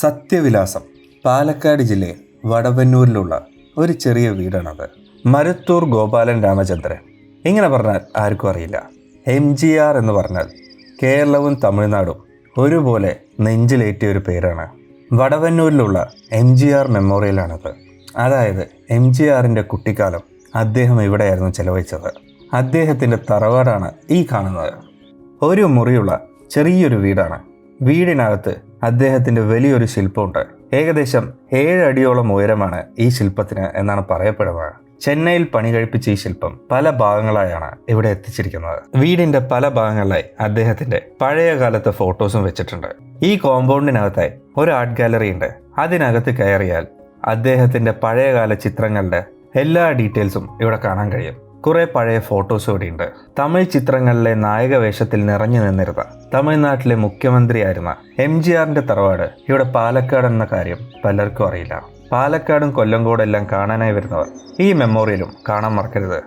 സത്യവിലാസം പാലക്കാട് ജില്ലയിൽ വടവന്നൂരിലുള്ള ഒരു ചെറിയ വീടാണത്. മരുത്തൂർ ഗോപാലൻ രാമചന്ദ്രൻ. ഇങ്ങനെ പറഞ്ഞാൽ ആർക്കും അറിയില്ല. MGR എന്ന് പറഞ്ഞാൽ കേരളവും തമിഴ്നാടും ഒരുപോലെ നെഞ്ചിലേറ്റിയ ഒരു പേരാണ്. വടവന്നൂരിലുള്ള MGR മെമ്മോറിയലാണത്. അതായത് MGRൻ്റെ കുട്ടിക്കാലം അദ്ദേഹം ഇവിടെയായിരുന്നു ചെലവഴിച്ചത്. അദ്ദേഹത്തിൻ്റെ തറവാടാണ് ഈ കാണുന്നത്. ഒരു മുറിയുള്ള ചെറിയൊരു വീടാണ്. വീടിനകത്ത് അദ്ദേഹത്തിൻ്റെ വലിയൊരു ശില്പമുണ്ട്. ഏകദേശം 7 അടിയോളം ഉയരമാണ് ഈ ശില്പത്തിന് എന്നാണ് പറയപ്പെടുന്നത്. ചെന്നൈയിൽ പണി കഴിപ്പിച്ച ഈ ശില്പം പല ഭാഗങ്ങളായാണ് ഇവിടെ എത്തിച്ചിരിക്കുന്നത്. വീടിന്റെ പല ഭാഗങ്ങളിലായി അദ്ദേഹത്തിന്റെ പഴയ കാലത്തെ ഫോട്ടോസും വെച്ചിട്ടുണ്ട്. ഈ കോമ്പൗണ്ടിനകത്തായി ഒരു ആർട്ട് ഗാലറി ഉണ്ട്. അതിനകത്ത് കയറിയാൽ അദ്ദേഹത്തിന്റെ പഴയകാല ചിത്രങ്ങളുടെ എല്ലാ ഡീറ്റെയിൽസും ഇവിടെ കാണാൻ കഴിയും. കുറെ പഴയ ഫോട്ടോസ് ഇവിടെ ഉണ്ട്. തമിഴ് ചിത്രങ്ങളിലെ നായക വേഷത്തിൽ നിറഞ്ഞു നിന്നിരുന്ന തമിഴ്നാട്ടിലെ മുഖ്യമന്ത്രിയായിരുന്ന MGRന്റെ തറവാട് ഇവിടെ പാലക്കാട് എന്ന കാര്യം പലർക്കും അറിയില്ല. പാലക്കാടും കൊല്ലങ്കോടെല്ലാം കാണാനായി വരുന്നവർ ഈ മെമ്മോറിയലും കാണാൻ മറക്കരുത്.